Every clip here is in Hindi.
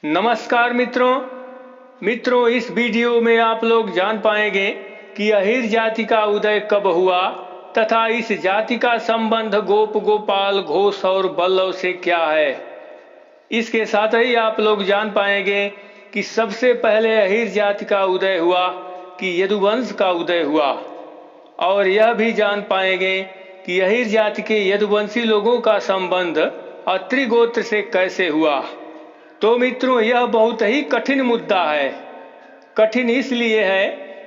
नमस्कार मित्रों, इस वीडियो में आप लोग जान पाएंगे कि अहीर जाति का उदय कब हुआ तथा इस जाति का संबंध गोप गोपाल घोष और बल्लव से क्या है। इसके साथ ही आप लोग जान पाएंगे कि सबसे पहले अहीर जाति का उदय हुआ कि यदुवंश का उदय हुआ, और यह भी जान पाएंगे कि अहीर जाति के यदुवंशी लोगों का संबंध अत्रि गोत्र से कैसे हुआ। तो मित्रों, यह बहुत ही कठिन मुद्दा है। कठिन इसलिए है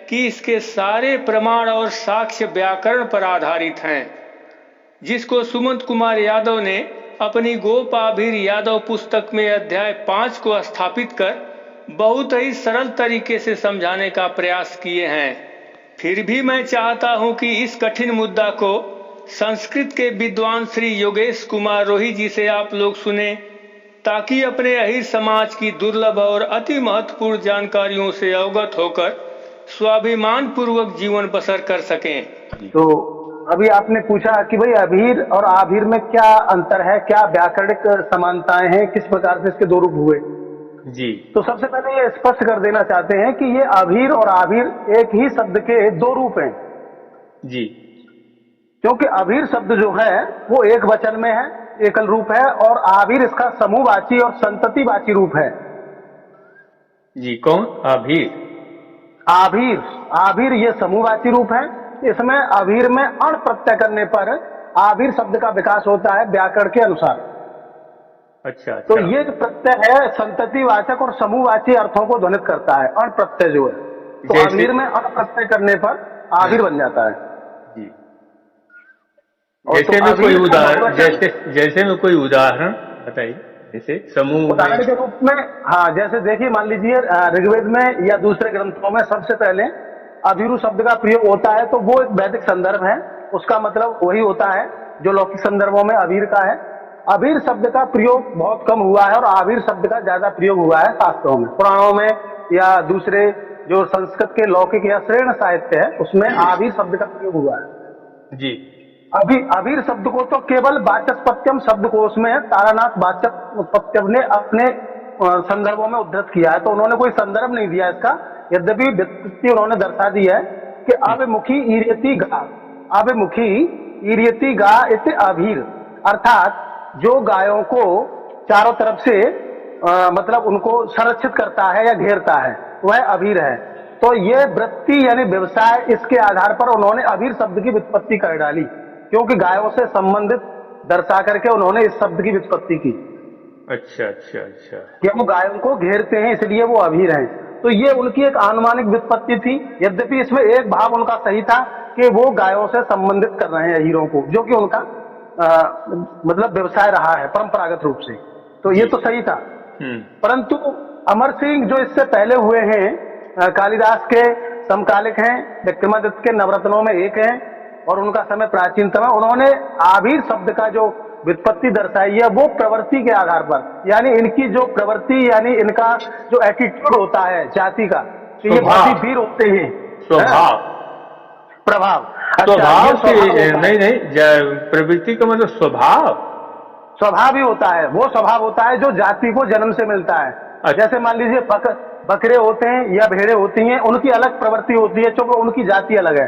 कि इसके सारे प्रमाण और साक्ष्य व्याकरण पर आधारित हैं, जिसको सुमंत कुमार यादव ने अपनी गोप आभीर यादव पुस्तक में अध्याय 5 को स्थापित कर बहुत ही सरल तरीके से समझाने का प्रयास किए हैं। फिर भी मैं चाहता हूं कि इस कठिन मुद्दा को संस्कृत के विद्वान श्री योगेश कुमार रोही जी से आप लोग सुने, ताकि अपने अहीर समाज की दुर्लभ और अति महत्वपूर्ण जानकारियों से अवगत होकर स्वाभिमान पूर्वक जीवन बसर कर सकें। तो अभी आपने पूछा कि भाई अभीर और आभीर में क्या अंतर है, क्या व्याकरणिक समानताएं हैं, किस प्रकार से इसके दो रूप हुए जी। तो सबसे पहले ये स्पष्ट कर देना चाहते हैं कि ये अभीर और आभीर एक ही शब्द के दो रूप हैं जी। क्योंकि अभीर शब्द जो है वो एक वचन में है, एकल रूप है, और आभीर इसका समूहवाची और संततिवाची रूप है। जी, कौन? आभीर। आभीर ये समूहवाची रूप है। इसमें अभीर में अण प्रत्यय करने पर आभीर शब्द का विकास होता है व्याकरण के अनुसार। अच्छा। तो ये जो प्रत्यय है संततिवाचक और समूहवाची अर्थों को ध्वनित करता है, अण प्रत्यय जो है। तो अभीर में अण प्रत्यय करने पर आभीर बन जाता है जी। जैसे में कोई उदाहरण जैसे में कोई उदाहरण बताइए, जैसे समूह उदाहरण के रूप में। हाँ, जैसे देखिए, मान लीजिए ऋग्वेद में या दूसरे ग्रंथों में सबसे पहले अभीरु शब्द का प्रयोग होता है, तो वो एक वैदिक संदर्भ है। उसका मतलब वही होता है जो लौकिक संदर्भों में अभीर का है। अभीर शब्द का प्रयोग बहुत कम हुआ है और आभीर शब्द का ज्यादा प्रयोग हुआ है शास्त्रों में, पुराणों में, या दूसरे जो संस्कृत के लौकिक या श्रेण साहित्य है उसमें आभीर शब्द का प्रयोग हुआ है जी। अभीर शब्द को तो केवल वाचस्पत्यम शब्दकोश में तारानाथ वाचस्पत्यम ने अपने संदर्भों में उद्धृत किया है, तो उन्होंने कोई संदर्भ नहीं दिया इसका। यद्यपि व्युत्पत्ति उन्होंने दर्शा दी है कि अभिमुखी ईर्यति गा, अभिमुखी ईर्यति गा इति अभीर, अर्थात जो गायों को चारों तरफ से मतलब उनको संरक्षित करता है या घेरता है वह अभीर है। तो ये वृत्ति यानी व्यवसाय, इसके आधार पर उन्होंने अभीर शब्द की व्युत्पत्ति कर डाली, क्योंकि गायों से संबंधित दर्शा करके उन्होंने इस शब्द की व्युत्पत्ति की। अच्छा। कि वो गायों को घेरते हैं इसलिए वो अभीर हैं। तो ये उनकी एक अनुमानिक व्युत्पत्ति थी। यद्यपि इसमें एक भाव उनका सही था कि वो गायों से संबंधित कर रहे हैं अहीरों को, जो कि उनका मतलब व्यवसाय रहा है परंपरागत रूप से, तो ये तो सही था। परंतु अमर सिंह जो इससे पहले हुए हैं, कालिदास के समकालिक हैं, विक्रमादित्य के नवरत्नों में एक हैं और उनका समय प्राचीनतम है। उन्होंने आभीर शब्द का जो व्युत्पत्ति दर्शाई है वो प्रवृत्ति के आधार पर, यानी इनकी जो प्रवृत्ति यानी इनका जो एटीट्यूड होता है जाति का, तो ये बहुत ही वीर होते हैं। स्वभाव, प्रभाव, स्वभाव नहीं, प्रवृत्ति का मतलब स्वभाव ही होता है। वो स्वभाव होता है जो जाति को जन्म से मिलता है। अच्छा। जैसे मान लीजिए बकरे होते हैं या भेड़े होती हैं, उनकी अलग प्रवृत्ति होती है, क्योंकि उनकी जाति अलग है।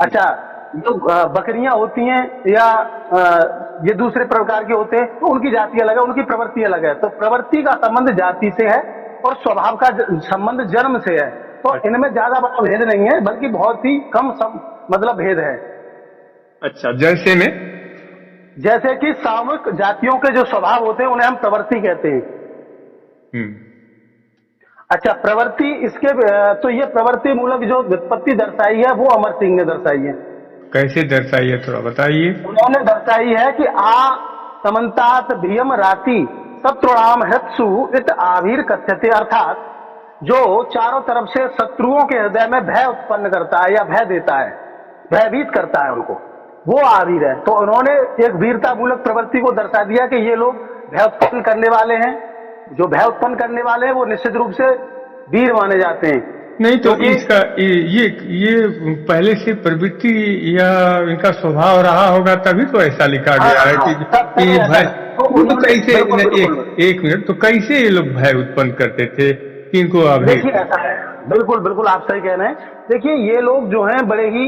अच्छा, जो बकरियां होती हैं या ये दूसरे प्रकार के होते हैं, तो उनकी जाति अलग है, उनकी प्रवृत्ति अलग है। तो प्रवृत्ति का संबंध जाति से है और स्वभाव का संबंध जन्म से है। तो इनमें ज्यादा बड़ा भेद नहीं है, बल्कि बहुत ही कम मतलब भेद है। अच्छा। जैसे कि सामूहिक जातियों के जो स्वभाव होते हैं उन्हें हम प्रवृत्ति कहते हैं। अच्छा, प्रवृत्ति, इसके तो ये प्रवृत्ति मूलक जो व्युत्पत्ति दर्शाई है वो अमर सिंह ने दर्शाई है। कैसे दर्शाई है, थोड़ा बताइए। उन्होंने दर्शाई है कि आ समन्तात भियम राति शत्रुणाम हृत्सु इत आभीर कथ्यते, अर्थात जो चारों तरफ से शत्रुओं के हृदय में भय उत्पन्न करता है या भय देता है, भयभीत करता है उनको, वो आभीर है। तो उन्होंने एक वीरता मूलक प्रवृत्ति को दर्शा दिया कि ये लोग भय उत्पन्न करने वाले हैं। जो भय उत्पन्न करने वाले हैं वो निश्चित रूप से वीर माने जाते हैं। नहीं तो इसका ये पहले से प्रवृत्ति या इनका स्वभाव रहा होगा, तभी तो ऐसा लिखा गया है कि तो तो उन्होंने कैसे बिल्कुल बिल्कुल एक मिनट, तो कैसे ये लोग भय उत्पन्न करते थे कि इनको अभी? देखिए ऐसा है, बिल्कुल बिल्कुल आप सही कह रहे हैं। देखिए ये लोग जो हैं बड़े ही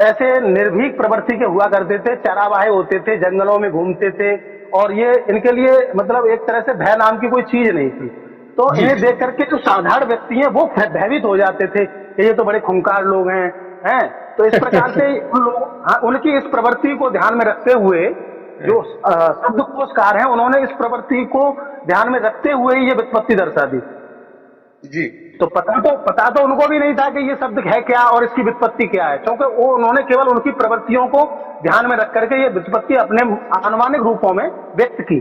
ऐसे निर्भीक प्रवृत्ति के हुआ करते थे, चरावाहे होते थे, जंगलों में घूमते थे, और ये इनके लिए मतलब एक तरह से भय नाम की कोई चीज नहीं थी। तो जी इन्हें देख करके जो साधारण व्यक्ति हैं वो भयभीत हो जाते थे कि ये तो बड़े खूंखार लोग हैं। तो इस प्रकार से उन लोग, हाँ, उनकी इस प्रवृत्ति को ध्यान में रखते हुए जो शब्दकोशकार हैं उन्होंने इस प्रवृत्ति को ध्यान में रखते हुए ही ये व्युत्पत्ति दर्शा दी। जी। तो पता तो उनको भी नहीं था कि ये शब्द है क्या और इसकी व्युत्पत्ति क्या है, क्योंकि वो उन्होंने केवल उनकी प्रवृत्तियों को ध्यान में रख करके ये व्युत्पत्ति अपने अनुमानिक रूपों में व्यक्त की।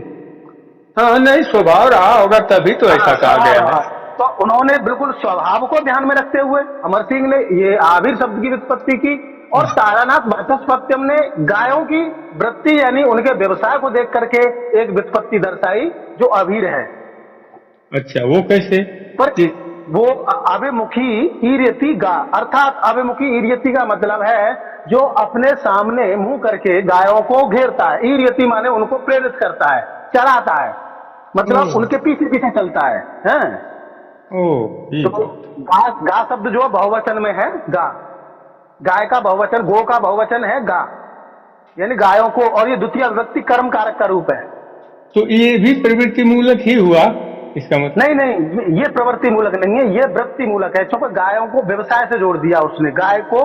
हाँ, नहीं स्वभाव रहा होगा तभी तो ऐसा कहा गया है। तो उन्होंने बिल्कुल स्वभाव को ध्यान में रखते हुए अमर सिंह ने ये आविर शब्द की व्युत्पत्ति की, और तारानाथ भट्टस्पत्यम ने गायों की वृत्ति यानी उनके व्यवसाय को देख करके एक व्युत्पत्ति दर्शाई जो अभीर है। अच्छा, वो कैसे? पर वो अभिमुखी ईर्यति गा, अर्थात अभिमुखी ईर्यति का मतलब है जो अपने सामने मुंह करके गायों को घेरता है। ईर्यति माने उनको प्रेरित करता है, चढ़ाता है, मतलब उनके पीछे पीछे चलता है, हैं? तो गा शब्द जो बहुवचन में है गा, गाय का बहुवचन, गो का बहुवचन है गा, यानी गायों को, और ये द्वितीय विभक्ति कर्म कारक का रूप है। तो ये भी प्रवृत्ति मूलक ही हुआ इसका मतलब? नहीं, ये प्रवृत्ति मूलक नहीं है, ये वृत्ति मूलक है, क्योंकि गायों को व्यवसाय से जोड़ दिया उसने। गाय को,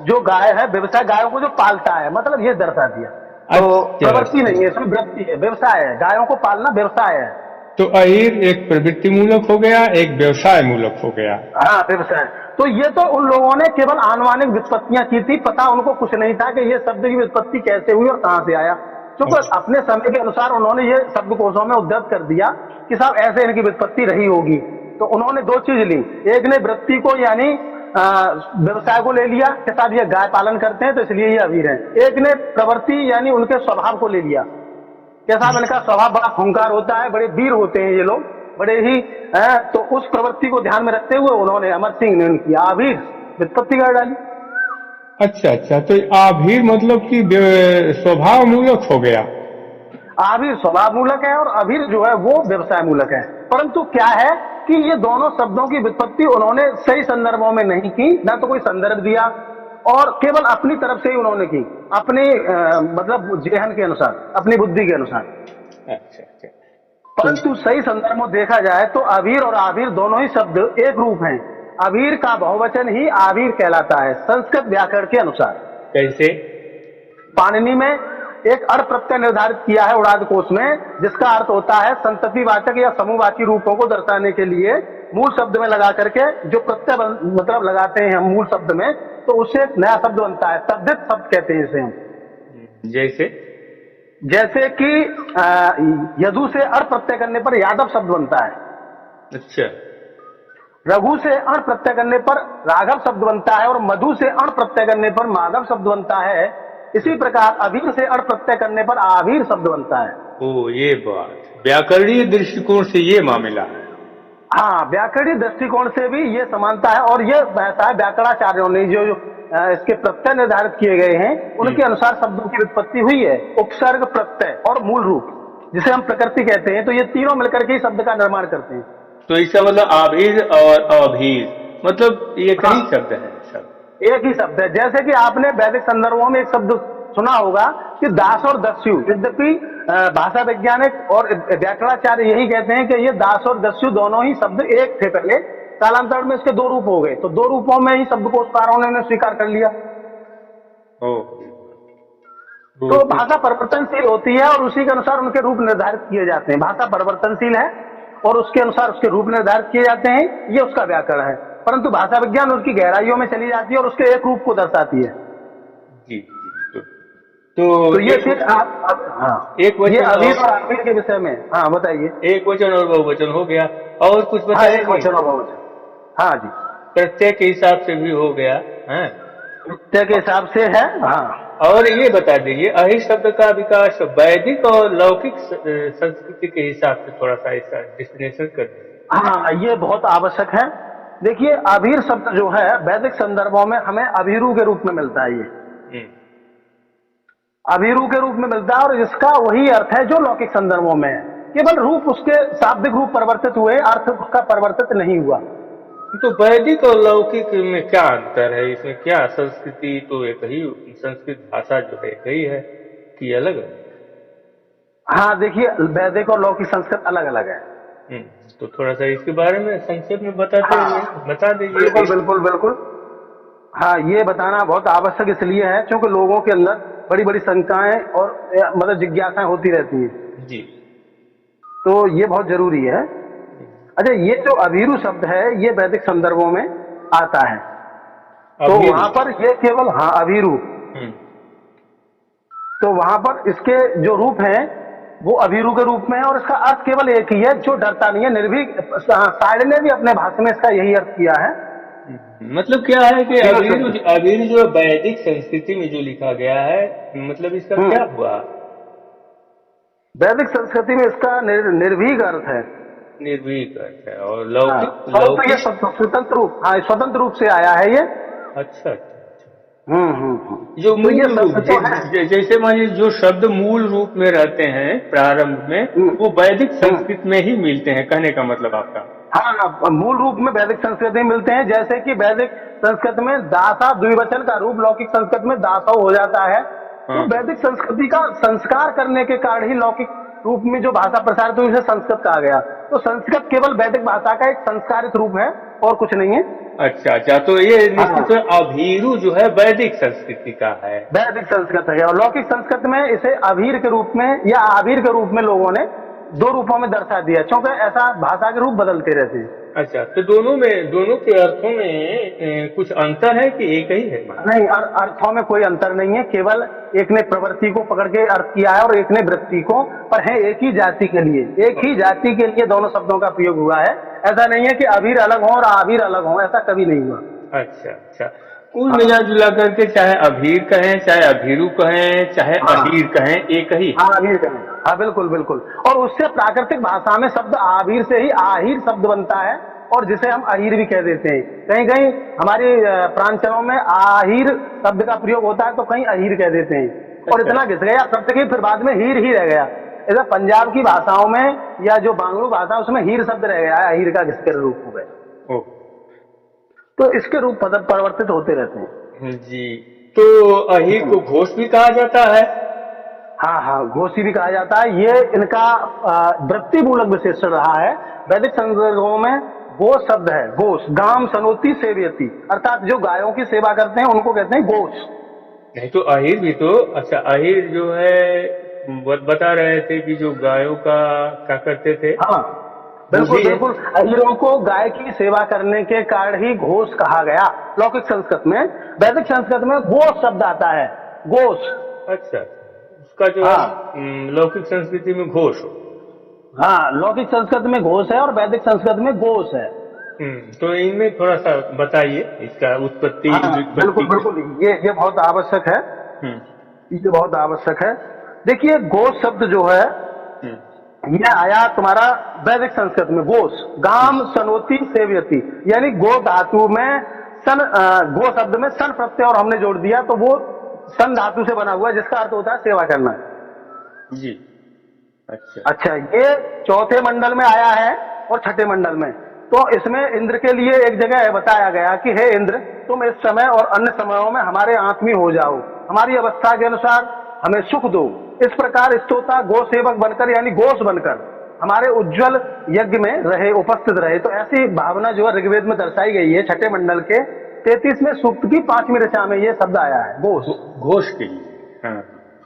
जो गाय है व्यवसाय, गायों को जो पालता है, मतलब ये दर्शा दिया। तो प्रवृत्ति नहीं है, इसमें वृत्ति है, व्यवसाय है, गायों को पालना व्यवसाय है। तो अहिर एक प्रवृत्ति मूलक हो गया, एक व्यवसाय मूलक हो गया। हाँ, व्यवसाय। तो ये तो उन लोगों ने केवल आनुमानिक व्युत्पत्तियां की थी, पता उनको कुछ नहीं था कि ये शब्द की व्युत्पत्ति कैसे हुई और कहां से आया, क्योंकि अपने समय के अनुसार उन्होंने ये शब्दकोशों में उद्धृत कर दिया कि साहब ऐसे इनकी व्युत्पत्ति रही होगी। तो उन्होंने दो चीज ली, एक ने वृत्ति को यानी व्यवसाय को ले लिया कि साहब ये गाय पालन करते हैं तो इसलिए ये अभीर है। एक ने प्रवृत्ति यानी उनके स्वभाव को ले लिया कि साहब इनका स्वभाव बड़ा खूंखार होता है, बड़े वीर होते हैं ये लोग, बड़े ही तो उस प्रवृत्ति को ध्यान में रखते हुए उन्होंने, अमर सिंह ने उनकी आभीर व्युत्पत्ति कर डाली। अच्छा, तो आभीर मतलब कि स्वभाव मूलक हो गया। आभीर स्वभाव मूलक है और अभीर जो है वो व्यवसाय मूलक है। परंतु क्या है कि ये दोनों शब्दों की व्युत्पत्ति उन्होंने सही संदर्भों में नहीं की, ना तो कोई संदर्भ दिया, और केवल अपनी तरफ से ही उन्होंने की, अपने मतलब जेहन के अनुसार, अपनी बुद्धि के अनुसार। अच्छा। परंतु सही संदर्भ में देखा जाए तो अभीर और आभीर दोनों ही शब्द एक रूप हैं। अभीर का बहुवचन ही आभीर कहलाता है संस्कृत व्याकरण के अनुसार। कैसे? पाणिनि में एक अर्थ प्रत्यय निर्धारित किया है उड़ाद कोश में, जिसका अर्थ होता है संततिवाचक या समूहवाची रूपों को दर्शाने के लिए मूल शब्द में लगा करके जो प्रत्यय मतलब लगाते हैं हम मूल शब्द में, तो उससे एक नया शब्द बनता है, तद्धित शब्द कहते हैं इसे हम। जैसे कि यदु से अर प्रत्यय करने पर यादव शब्द बनता है। अच्छा। रघु से अण प्रत्यय करने पर राघव शब्द बनता है, और मधु से अण प्रत्यय करने पर माधव शब्द बनता है। इसी प्रकार अभीर से अण प्रत्यय करने पर आभीर शब्द बनता है। ओ, ये बात व्याकरणीय दृष्टिकोण से ये मामला है। हाँ, व्याकरणीय दृष्टिकोण से भी ये समानता है, और ये ऐसा है व्याकरणाचार्यों ने जो इसके प्रत्यय निर्धारित किए गए हैं उनके अनुसार शब्दों की व्युत्पत्ति हुई है, उपसर्ग, प्रत्यय और मूल रूप, जिसे हम प्रकृति कहते हैं। तो ये तीनों मिलकर के ही शब्द का निर्माण करते हैं। तो इसका मतलब आभीर और अभीर मतलब ये कई शब्द हैं, सब एक ही शब्द है। जैसे कि आपने वैदिक संदर्भों में एक शब्द सुना होगा कि दास और दस्यु, यद्यपि भाषा वैज्ञानिक और व्याकरणाचार्य यही कहते हैं कि ये दास और दस्यु दोनों ही शब्द एक थे पहले, कालांतर में इसके दो रूप हो गए, तो दो रूपों में ही शब्दकोशकारों ने स्वीकार कर लिया। तो भाषा परिवर्तनशील होती है और उसी के अनुसार उनके रूप निर्धारित किए जाते हैं। भाषा परिवर्तनशील है और उसके अनुसार उसके रूप निर्धारित किए जाते हैं, ये उसका व्याकरण है। परंतु भाषा विज्ञान उसकी गहराइयों में चली जाती है और उसके एक रूप को दर्शाती है। जी। तो ये फिर आप एक वचन ये अभीर और आभीर के विषय में, हाँ बताइए। एक वचन और बहुवचन हो गया, और कुछ बताइए। एक वचन और बहुवचन, हाँ जी। प्रत्यय के हिसाब से भी हो गया है, प्रत्यय के हिसाब से है, हाँ। और ये बता दीजिए अहिर शब्द का विकास वैदिक और लौकिक संस्कृति के हिसाब से थोड़ा सा इसका डिस्क्रिप्शन कर दीजिए। हाँ, ये बहुत आवश्यक है। देखिए, अभीर शब्द जो है वैदिक संदर्भों में हमें अभीरू के रूप में मिलता है। ये अभिरू के रूप में मिलता है, और इसका वही अर्थ है जो लौकिक संदर्भों में है। केवल रूप उसके शाब्दिक रूप परिवर्तित हुए, अर्थ उसका परिवर्तित नहीं हुआ। तो वैदिक और लौकिक में क्या अंतर है? इसमें क्या, संस्कृति तो एक ही, संस्कृत भाषा जो है एक ही है कि अलग है? हाँ देखिए, वैदिक और लौकिक संस्कृत अलग अलग है। तो थोड़ा सा इसके बारे में संक्षेप में बता दीजिए। बिल्कुल बिल्कुल बिल्कुल। हाँ, ये बताना बहुत आवश्यक इसलिए है क्योंकि लोगों के अंदर बड़ी बड़ी शंकाएं और मतलब जिज्ञासाएं होती रहती हैं जी। तो ये बहुत जरूरी है। अच्छा, ये जो अभीरू शब्द है ये वैदिक संदर्भों में आता है, तो वहां पर ये केवल, हाँ अभीरू, तो वहां पर इसके जो रूप हैं वो अभीरू के रूप में है, और इसका अर्थ केवल एक ही है, जो डरता नहीं है, निर्भीक। साइड ने भी अपने भाषण में इसका यही अर्थ किया है। मतलब क्या है कि अभीरू जो वैदिक संस्कृति में जो लिखा गया है, मतलब इसका क्या हुआ? वैदिक संस्कृति में इसका निर्भीक अर्थ है। निर्भीक अर्थ है। और लौकिक? तो ये स्वतंत्र रूप, हाँ स्वतंत्र रूप से आया है ये। अच्छा। जो तो मूल रूप, जैसे मान लीजिए जो शब्द मूल रूप में रहते हैं प्रारंभ में, वो वैदिक संस्कृत में ही मिलते हैं, कहने का मतलब आपका? हाँ, मूल रूप में वैदिक संस्कृत में मिलते हैं। जैसे कि वैदिक संस्कृत में दासा द्विवचन का रूप लौकिक संस्कृत में दासव हो जाता है। तो वैदिक संस्कृति का संस्कार करने के कारण ही लौकिक रूप में जो भाषा प्रसारित हुई उसे संस्कृत कहा गया। तो संस्कृत केवल वैदिक भाषा का एक संस्कारित रूप है और कुछ नहीं है। अच्छा, तो ये निश्चित अभीरू जो है वैदिक संस्कृति का है, वैदिक संस्कृत है। और लौकिक संस्कृत में इसे अभीर के रूप में या आभीर के रूप में लोगों ने दो रूपों में दर्शा दिया, क्योंकि ऐसा भाषा के रूप बदलते रहते हैं। अच्छा, तो दोनों के अर्थों में कुछ अंतर है कि एक ही है? नहीं, अर्थों में कोई अंतर नहीं है, केवल एक ने प्रवृत्ति को पकड़ के अर्थ किया है और एक ने वृत्ति को, पर है एक ही जाति के लिए, एक ही जाति के लिए दोनों शब्दों का प्रयोग हुआ है। ऐसा नहीं है कि अभीर अलग हो और आभीर अलग हो, ऐसा कभी नहीं हुआ। अच्छा, कुल मिला जुला करके चाहे अभीर कहें, चाहे अभीरू कहें, चाहे अहीर कहें, एक ही। हाँ, अभीर कहें, हाँ बिल्कुल बिल्कुल। और उससे प्राकृतिक भाषा में शब्द आभीर से ही आहीर शब्द बनता है, और जिसे हम अहीर भी कह देते हैं। कहीं कहीं हमारी प्रांचलों में आहीर शब्द का प्रयोग होता है तो कहीं अहीर कह देते हैं। और इतना घिस गया शब्द की, फिर बाद में हीर ही रह गया। इधर पंजाब की भाषाओं में या जो बांग्लू भाषा उसमें हीर शब्द रह गया है, अहीर का घिस कर रूप हो गया। तो इसके रूप परिवर्तित होते रहते हैं। जी। तो अहीर को घोष भी कहा जाता है? हाँ, घोषी भी कहा जाता है। ये इनका वृत्ति मूलक विशेषण रहा है। वैदिक संदर्भों में गोष शब्द है, गोष, गाम सनोती सेवयति, अर्थात जो गायों की सेवा करते हैं उनको कहते हैं गोष। नहीं तो अहीर भी तो, अच्छा अहीर जो है बता रहे थे कि जो गायों का क्या करते थे? हाँ बिल्कुल बिल्कुल, अहीरों को गाय की सेवा करने के कारण ही घोष कहा गया लौकिक संस्कृत में। वैदिक संस्कृत में गोष शब्द आता है, गोष। अच्छा, उसका जो लौकिक संस्कृति में घोष। हाँ, लौकिक संस्कृत में घोष है और वैदिक संस्कृत में गोष है। तो इनमें थोड़ा सा बताइए इसका उत्पत्ति। बिल्कुल बिल्कुल, ये बहुत आवश्यक है, ये बहुत आवश्यक है। देखिए, गोष शब्द जो है यह आया तुम्हारा वैदिक संस्कृत में, गोष, गाम सनोती सेवयति, यानी गो धातु में सन, गो शब्द में सन प्रत्यय और हमने जोड़ दिया तो वो सन धातु से बना हुआ, जिसका अर्थ होता है सेवा करना। जी। अच्छा, ये चौथे मंडल में आया है और छठे मंडल में। तो इसमें इंद्र के लिए एक जगह बताया गया कि हे इंद्र, तुम इस समय और अन्य समयों में हमारे आत्मीय हो जाओ, हमारी अवस्था के अनुसार हमें सुख दो। इस प्रकार स्तोता गो सेवक बनकर यानी गोष बनकर हमारे उज्जवल यज्ञ में रहे, उपस्थित रहे। तो ऐसी भावना जो है ऋग्वेद में दर्शाई गई है। छठे मंडल के 33वें सूक्त की 5वीं ऋचा में ये शब्द आया है, घोष, घोष के लिए।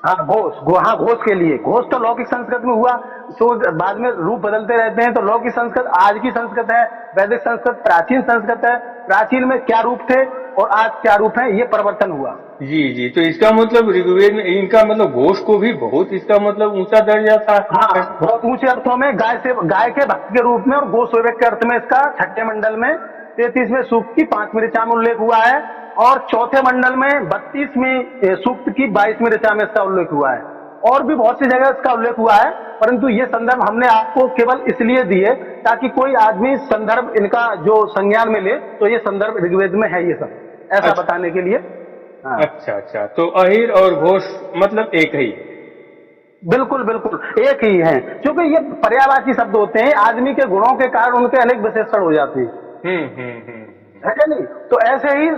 हाँ घोष के लिए। घोष तो लौकिक संस्कृत में हुआ, तो बाद में रूप बदलते रहते हैं। तो लौकिक संस्कृत आज की संस्कृत है, वैदिक संस्कृत प्राचीन संस्कृत है। प्राचीन में क्या रूप थे और आज क्या रूप है, ये परिवर्तन हुआ। जी, तो इसका मतलब ऋग्वेद में इनका मतलब घोष को भी बहुत, इसका मतलब ऊंचा दर्जा था। हाँ, बहुत ऊंचे अर्थों में गाय के भक्त के रूप में और गो सेवक के अर्थ में इसका छठे मंडल में 33वें सूक्त की 5वीं ऋचा में उल्लेख हुआ है, और चौथे मंडल में 32वीं सूक्त की 22वीं ऋचा में इसका उल्लेख हुआ है। और भी बहुत सी जगह इसका उल्लेख हुआ है, परंतु ये संदर्भ हमने आपको केवल इसलिए दिए ताकि कोई आदमी संदर्भ इनका जो संज्ञान में ले, तो ये संदर्भ ऋग्वेद में है, ये सब ऐसा बताने के लिए। हाँ, अच्छा अच्छा, तो अहिर और घोष मतलब एक ही? बिल्कुल बिल्कुल एक ही है, क्योंकि ये पर्यायवाची शब्द होते हैं, आदमी के गुणों के कारण उनके अनेक विशेषण हो जाते हैं, है क्या नहीं? तो ऐसे ही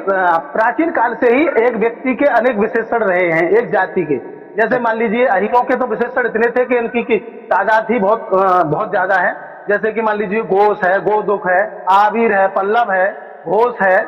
प्राचीन काल से ही एक व्यक्ति के अनेक विशेषण रहे हैं, एक जाति के। जैसे मान लीजिए अहिरों के तो विशेषण इतने थे कि इनकी की तादाद ही बहुत ज्यादा है। जैसे कि मान लीजिए घोष है, गोदुक है, आबिर है, पल्लव है, घोष अच्छा है,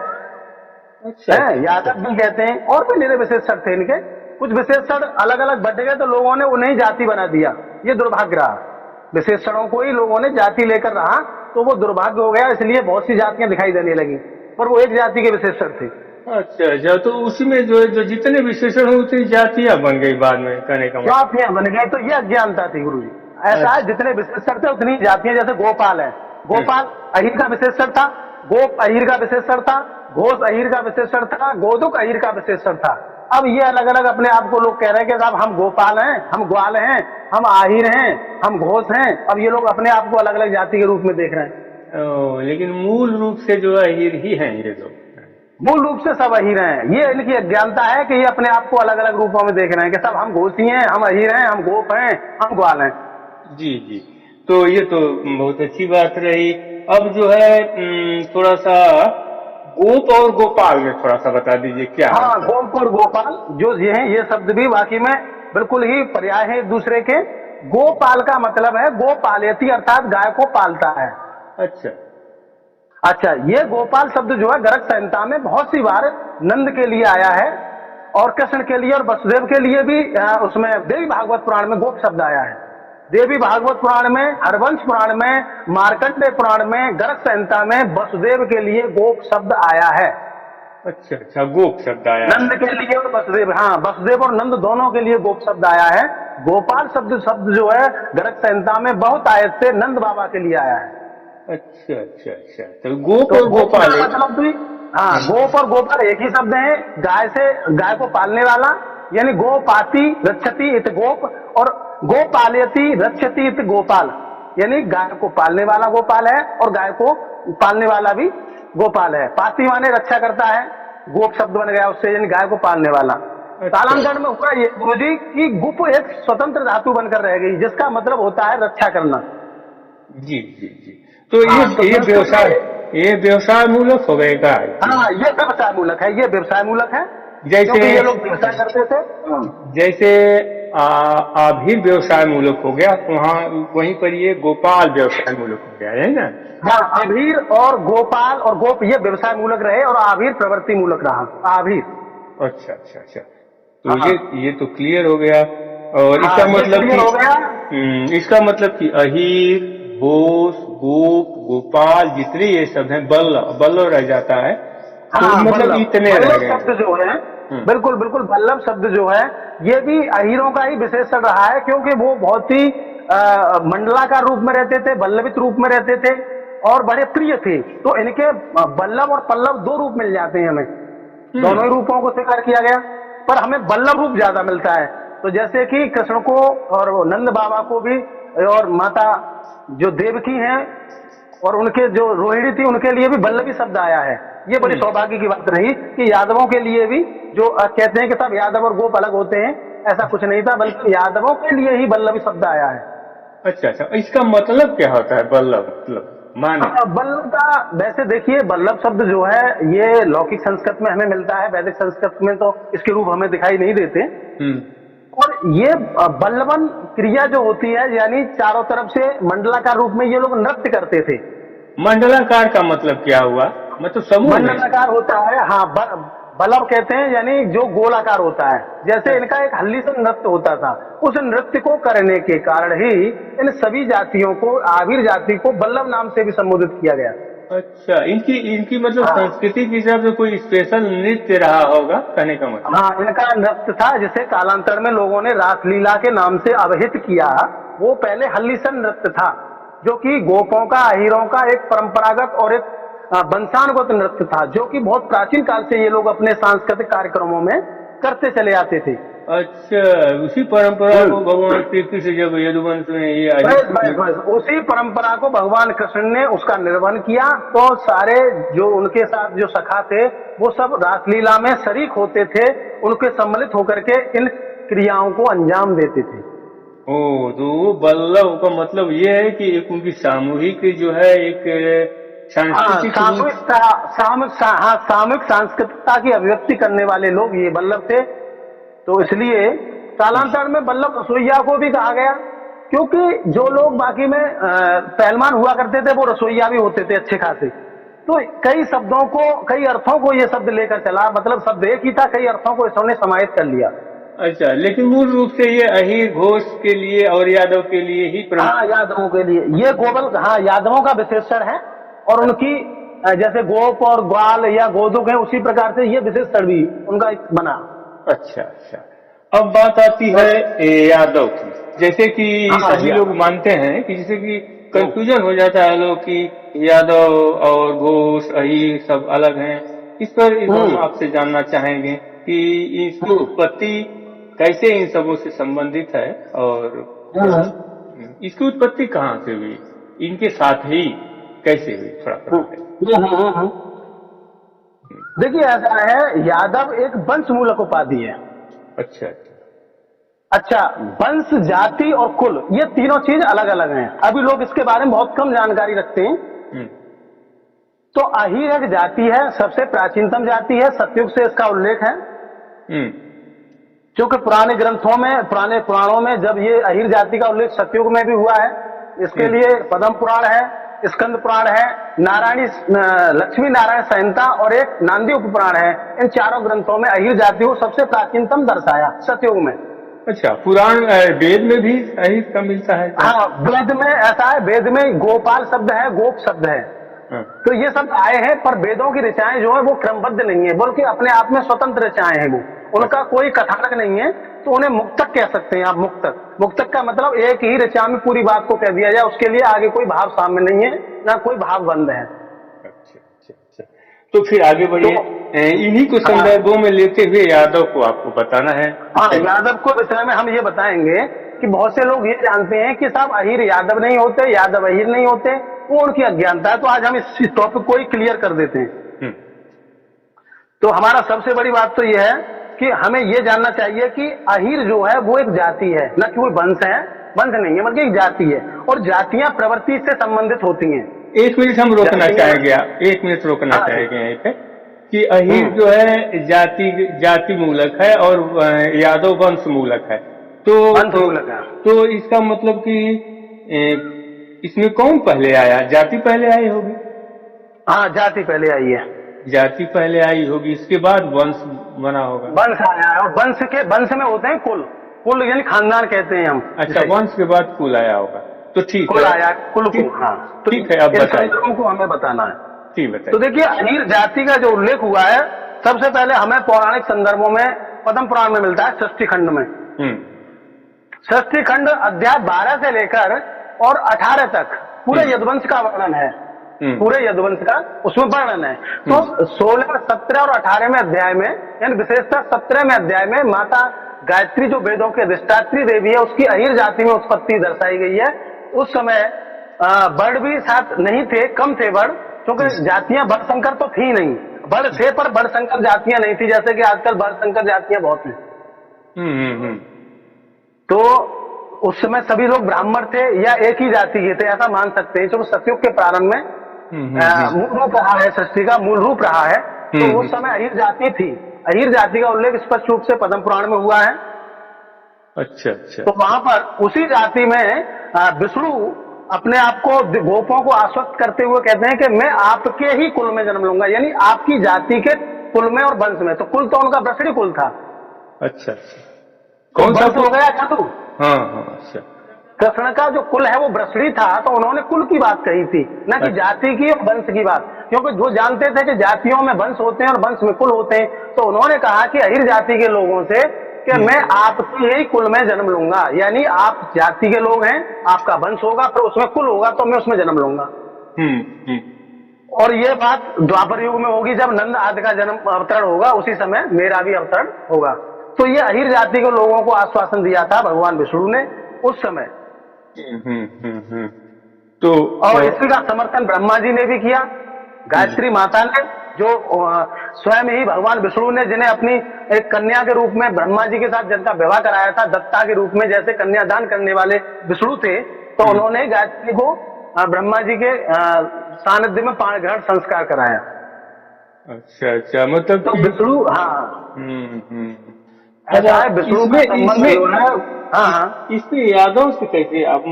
अच्छा अच्छा। यादव भी कहते हैं, और भी मेरे विशेषण थे इनके। कुछ विशेषण अलग अलग बढ़ गए तो लोगों ने उन्हें ही जाति बना दिया, ये दुर्भाग्य रहा। विशेषणों को ही लोगों ने जाति लेकर रहा, तो वो दुर्भाग्य हो गया, इसलिए बहुत सी जातियां दिखाई देने लगी, पर वो एक जाति के विशेषण थे। अच्छा अच्छा, तो उसमें जो जितने विशेषण हो उतनी जातियां बन गई बाद में, कहने का मतलब? जातियां बन गई, तो ये अज्ञानता थी गुरु जी। ऐसा है, अच्छा। जितने विशेषण थे उतनी जातियां। जैसे गोपाल है, गोपाल अहिर का विशेषण था, गोप अहिर का विशेषण था, घोष अहिर का विशेषण था, गोदुक अहिर का विशेषण था। अब ये अलग अलग अपने आप को लोग कह रहे हैं कि साहब हम गोपाल हैं, हम ग्वाल हैं, हम आहिर हैं, हम घोष हैं। अब ये लोग अपने आप को अलग अलग जाति के रूप में देख रहे हैं। लेकिन मूल रूप से जो अहिर ही हैं ये लोग। मूल रूप से सब अहिर हैं। ये इनकी अज्ञानता है कि ये अपने आप को अलग अलग रूपों में देख रहे हैं कि सब हम घोषी हैं, हम अहिर हैं, हम गोप हैं, हम ग्वाल हैं। जी जी, तो ये तो बहुत अच्छी बात रही। अब जो है थोड़ा सा गोप और गोपाल में थोड़ा सा बता दीजिए क्या हाँ, अंतर? गोप और गोपाल जो ये हैं, ये शब्द भी वाकई में बिल्कुल ही पर्याय है एक दूसरे के। गोपाल का मतलब है गोपालयती, अर्थात गाय को पालता है। अच्छा अच्छा, ये गोपाल शब्द जो है गर्ग संहिता में बहुत सी बार नंद के लिए आया है, और कृष्ण के लिए और वसुदेव के लिए भी उसमें देवी भागवत पुराण में गोप शब्द आया है। देवी भागवत पुराण में, हरवंश पुराण में, मार्कंडेय पुराण में, गर्ग संहिता में वसुदेव के लिए गोप शब्द आया है। अच्छा अच्छा, गोप शब्द आया है। नंद के लिए और वसुदेव, हाँ, वसुदेव और नंद दोनों के लिए गोप शब्द आया है। गोपाल शब्द जो है गर्ग संहिता में बहुत आयत से नंद बाबा के लिए आया है। अच्छा अच्छा अच्छा, तो गोप तो और गोप गोपाल का मतलब भी, हाँ, गोप और गोपाल एक ही शब्द है। गाय को पालने वाला, यानी गोपाति रक्षति इत गोप, और गोपालयति रक्षति इत गोपाल, यानी गाय को पालने वाला गोपाल है और गाय को पालने वाला भी गोपाल है। पाति माने रक्षा करता है, गोप शब्द बन गया उससे, यानी गाय को पालने वाला। कालांतर में हुआ ये गुरु जी की गुप एक स्वतंत्र धातु बनकर रह गई, जिसका मतलब होता है रक्षा करना। जी जी जी, तो हाँ, तो ये व्यवसाय मूलक हो गएगा। हाँ, ये व्यवसाय मूलक है, ये व्यवसाय मूलक है, जैसे क्योंकि ये लोग व्यवसाय करते थे। जैसे आभीर व्यवसाय मूलक हो गया, वहाँ वहीं पर ये गोपाल व्यवसाय मूलक हो गया है ना? हाँ, आभीर और गोपाल और गोप ये व्यवसाय मूलक रहे, और आभीर प्रवृत्ति मूलक रहा। आभीर, अच्छा अच्छा अच्छा, तो हाँ, ये तो क्लियर हो गया। और हाँ, इसका ये मतलब क्लियर हो गया। इसका मतलब कि अहीर, घोष, गोप, गोपाल जितने ये सब हैं, बल्लव रह जाता है, तो हाँ, मतलब इतने रह बल्लभ गए। शब्द जो है, बिल्कुल बिल्कुल, बल्लभ शब्द जो है ये भी अहीरों का ही विशेषण रहा है, क्योंकि वो बहुत ही मंडलाकार रूप में रहते थे, बल्लभित रूप में रहते थे, और बड़े प्रिय थे। तो इनके बल्लभ और पल्लव दो रूप मिल जाते हैं हमें, दोनों ही रूपों को स्वीकार किया गया, पर हमें बल्लभ रूप ज्यादा मिलता है। तो जैसे कि कृष्ण को और नंद बाबा को भी, और माता जो देवकी हैं और उनके जो रोहिणी थी, उनके लिए भी बल्लभी शब्द आया है। ये बड़ी सौभाग्य की बात रही कि यादवों के लिए भी, जो कहते हैं कि सब यादव और गोप अलग होते हैं, ऐसा कुछ नहीं था, बल्कि यादवों के लिए ही बल्लभी शब्द आया है। अच्छा अच्छा, इसका मतलब क्या होता है बल्लभ, मतलब माने? बल्लभ का, वैसे देखिए, बल्लभ शब्द जो है ये लौकिक संस्कृत में हमें मिलता है, वैदिक संस्कृत में तो इसके रूप हमें दिखाई नहीं देते। और ये बल्लवन क्रिया जो होती है, यानी चारों तरफ से मंडलाकार रूप में ये लोग नृत्य करते थे। मंडलाकार का मतलब क्या हुआ? मतलब समूह में? मंडलाकार होता है, हाँ, बल्लभ कहते हैं, यानी जो गोलाकार होता है। जैसे इनका एक हल्ली से नृत्य होता था, उस नृत्य को करने के कारण ही इन सभी जातियों को, आभीर जाति को बल्लभ नाम से भी संबोधित किया गया। अच्छा, इनकी मतलब संस्कृति के हिसाब से कोई स्पेशल नृत्य रहा होगा, कहने का मतलब? हाँ, इनका नृत्य था, जिसे कालांतर में लोगों ने रासलीला के नाम से अवहित किया। वो पहले हल्लीसन नृत्य था, जो कि गोपों का, अहीरों का एक परंपरागत और एक वंशानुगत नृत्य था, जो कि बहुत प्राचीन काल से ये लोग अपने सांस्कृतिक कार्यक्रमों में करते चले आते थे। अच्छा, उसी परंपरा को भगवान श्री कृष्ण जब यदुवंश में ये बस उसी परंपरा को भगवान कृष्ण ने उसका निर्वहन किया। तो सारे जो उनके साथ जो सखा थे वो सब रासलीला में शरीक होते थे, उनके सम्मिलित होकर के इन क्रियाओं को अंजाम देते थे। ओ, तो वो बल्लभ का मतलब ये है कि एक उनकी सामूहिक जो है एक सांस्कृतिक सामूहिक सांस्कृतिकता की अभिव्यक्ति करने वाले लोग ये बल्लभ थे। तो इसलिए कालांतर में बल्लभ रसोइया को भी कहा गया, क्योंकि जो लोग बाकी में पहलवान हुआ करते थे वो रसोइया भी होते थे अच्छे खासे। तो कई शब्दों को, कई अर्थों को ये शब्द लेकर चला, मतलब शब्द एक ही था, कई अर्थों को इसने समाहित कर लिया। अच्छा, लेकिन मूल रूप से ये अहीर घोष के लिए और यादव के लिए ही हाँ, यादवों के लिए ये गोबल, हाँ, यादवों का विशेषण है। और उनकी जैसे गोप और ग्वाल या गोदुक है, उसी प्रकार से ये विशेषण भी उनका बना। अच्छा अच्छा, अब बात आती है यादव की। जैसे कि सभी लोग मानते हैं कि जैसे कि कंफ्यूजन हो जाता है लोग कि यादव और घोष अहीर सब अलग हैं। इस पर हम आपसे जानना चाहेंगे कि इसकी उत्पत्ति कैसे इन सबों से संबंधित है और इसकी उत्पत्ति कहाँ से हुई, इनके साथ ही कैसे हुई, थोड़ा देखिए ऐसा है, यादव एक वंश मूलक उपाधि है। अच्छा अच्छा, वंश, जाति और कुल, ये तीनों चीज अलग अलग हैं। अभी लोग इसके बारे में बहुत कम जानकारी रखते हैं। तो अहीर एक जाति है, सबसे प्राचीनतम जाति है, सतयुग से इसका उल्लेख है। क्योंकि पुराने ग्रंथों में, पुराने पुराणों में जब ये अहीर जाति का उल्लेख सतयुग में भी हुआ है, इसके लिए पद्म पुराण है, स्कंद पुराण है, नारायणी लक्ष्मी नारायण संहिता और एक नांदी उपपुराण है। इन चारों ग्रंथों में अहीर जाति को सबसे प्राचीनतम दर्शाया सतयुग में। अच्छा, पुराण वेद में भी अहीर का मिलता है? हाँ, वेद में ऐसा है, वेद में गोपाल शब्द है, गोप शब्द है। तो ये सब आए हैं, पर वेदों की ऋचाएं जो है वो क्रमबद्ध नहीं है, बल्कि अपने आप में स्वतंत्र ऋचाएं हैं। वो उनका कोई कथानक नहीं है, तो उन्हें मुक्तक कह सकते हैं आप। मुक्तक का मतलब एक ही ऋचा में पूरी बात को कह दिया जाए, उसके लिए आगे कोई भाव सामने नहीं है, ना कोई भाव बंद है। अच्छा, तो फिर आगे बढ़िए। इन्हीं को संदर्भों में लेते हुए यादव को आपको बताना है। हाँ, यादव को विषय में हम ये बताएंगे कि बहुत से लोग ये जानते हैं कि साहब अहीर यादव नहीं होते, यादव अहीर नहीं होते, वो उनकी अज्ञानता है। तो आज हम इस टॉपिक को ही क्लियर कर देते हैं। तो हमारा सबसे बड़ी बात तो यह है कि हमें यह जानना चाहिए कि अहीर जो है वो एक जाति है, न कि वो वंश है। वंश नहीं है, बल्कि एक जाति है, और जातियां प्रवृत्ति से संबंधित होती हैं। एक मिनट हम रोकना चाहेंगे, एक मिनट रोकना चाहेंगे यहीं पे कि अहीर जो है जाति मूलक है और यादव वंश मूलक है। तो इसका मतलब कि इसमें कौन पहले आया? जाति पहले आई होगी। हाँ, जाति पहले आई है, जाति पहले आई होगी, इसके बाद वंश बना होगा। वंश आया है, और वंश में होते हैं कुल यानी खानदान कहते हैं हम। अच्छा, वंश के बाद कुल आया होगा, तो ठीक कुल आया, कुल को। हाँ, तो ठीक है, अब बताइए। को हमें बताना है। ठीक बताइए। तो देखिए, अहीर जाति का जो उल्लेख हुआ है, सबसे पहले हमें पौराणिक संदर्भों में पद्म पुराण में मिलता है, षष्ठी खंड में। षष्ठी खंड अध्याय 12 से लेकर और 18 तक पूरे यदुवंश का वर्णन है। पूरे यदुवंश का उसमें वर्णन है। तो 16, 17 और 18वें अध्याय में, यानी विशेषतः 17वें अध्याय में माता गायत्री जो वेदों के अधिष्ठात्री देवी है, उसकी अहीर जाति में उत्पत्ति दर्शाई गई है। उस समय वर्ण भी साथ नहीं थे, कम थे वर्ण, क्योंकि जातियां वर्ण संकर तो थी नहीं, वर्ण थे पर वर्ण संकर जातियां नहीं थी, जैसे कि आजकल वर्ण संकर जातियां बहुत हैं। तो उस समय सभी लोग ब्राह्मण थे या एक ही जाति के थे, ऐसा मान सकते हैं। क्योंकि सतयुग के प्रारंभ में मूल रूप रहा है, सृष्टि का मूल रूप रहा है। तो उस समय अहीर जाति थी। अहीर जाति का उल्लेख स्पष्ट रूप से पद्म पुराण में हुआ है। अच्छा। तो वहां पर उसी जाति में विष्णु अपने आप को, गोपों को आश्वस्त करते हुए कहते हैं कि मैं आपके ही कुल में जन्म लूंगा, यानी आपकी जाति के कुल में और वंश में। तो कुल तो उनका वृषणी कुल था। अच्छा, कौन सा हो गया क्या तू? हाँ, अच्छा। कृष्ण का जो कुल है वो वृषणी था, तो उन्होंने कुल की बात कही थी, न कि जाति की और वंश की बात। क्योंकि जो जानते थे कि जातियों में वंश होते हैं और वंश में कुल होते हैं, तो उन्होंने कहा कि अहीर जाति के लोगों से कि मैं आपके ही कुल में जन्म लूंगा, यानी आप जाति के लोग हैं, आपका वंश होगा, फिर उसमें कुल होगा, तो मैं उसमें जन्म लूंगा। और ये बात द्वापर युग में होगी, जब नंद आदि का जन्म अवतरण होगा, उसी समय मेरा भी अवतरण होगा। तो ये अहीर जाति के लोगों को आश्वासन दिया था भगवान विष्णु ने उस समय। तो और इसी का समर्थन ब्रह्मा जी ने भी किया, गायत्री माता ने, जो स्वयं ही भगवान विष्णु ने, जिन्हें अपनी एक कन्या के रूप में ब्रह्मा जी के साथ जिनका विवाह कराया था, दत्ता के रूप में, जैसे कन्यादान करने वाले विष्णु थे, तो उन्होंने गायत्री को ब्रह्मा जी के सानिध्य में पाणी ग्रहण संस्कार कराया। अच्छा अच्छा, मतलब तो विष्णु, हाँ अच्छा, विष्णु का संबंध जो है, हाँ इसमें यादव से कैसे आप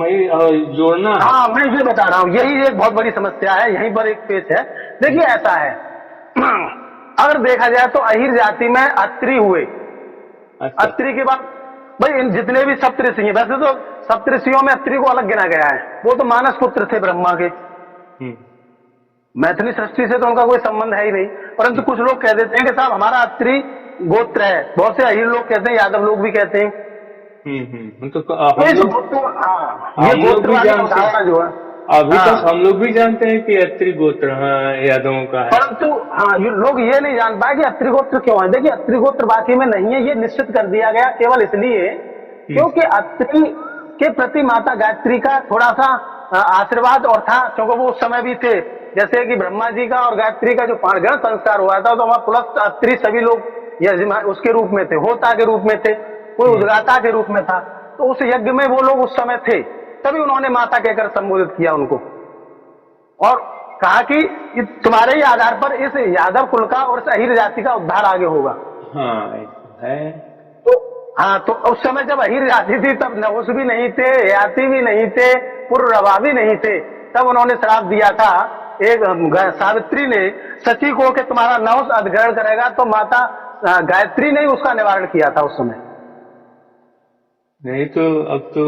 जोड़ना है? हाँ, मैं ये बता रहा हूँ, यही एक बहुत बड़ी समस्या है, यहीं पर एक पेच है। देखिए ऐसा है, अगर देखा जाए तो अहीर जाति में अत्रि हुए। अच्छा। अत्रि के बाद भाई इन जितने भी सप्तऋषि हैं, वैसे तो सप्तऋषियों में अत्रि को अलग गिना गया है, वो तो मानस पुत्र थे ब्रह्मा के, मैथिली सृष्टि से तो उनका कोई संबंध है ही नहीं। परंतु कुछ लोग कह देते हैं कि साहब हमारा अत्रि गोत्र है, बहुत से अहीर लोग कहते हैं, यादव लोग भी कहते हैं। तो ये गोत्र वाली धारणा जो है, अभी तक हम लोग भी जानते हैं कि अत्रि गोत्र यादवों का है, परंतु हाँ लोग ये नहीं जान पाए कि अत्रि गोत्र क्यों है। देखिए अत्रि गोत्र बाकी में नहीं है, ये निश्चित कर दिया गया केवल इसलिए क्योंकि अत्रि के प्रति माता गायत्री का थोड़ा सा आशीर्वाद और था, क्योंकि वो उस समय भी थे, जैसे कि ब्रह्मा जी का और गायत्री का जो पाणी ग्रहण संस्कार हुआ था, तो वहां प्लस अत्रि सभी लोग उसके रूप में थे, होता के रूप में थे, कोई उद्गाता के रूप में था, तो उस यज्ञ में वो लोग उस समय थे, तभी उन्होंने माता कहकर संबोधित किया उनको, और कहा कि तुम्हारे ही आधार पर इस यादव कुल का और इस अहीर जाति का उद्धार आगे होगा। है। तो उस समय जब अहीर जाति थी तब नहुस भी नहीं थे, याति भी नहीं थे, पुररवा भी नहीं थे, तब उन्होंने श्राप दिया था एक सावित्री ने सची को कि तुम्हारा नहुस अधिग्रहण करेगा, तो माता गायत्री ने उसका निवारण किया था उस समय। नहीं तो अब तो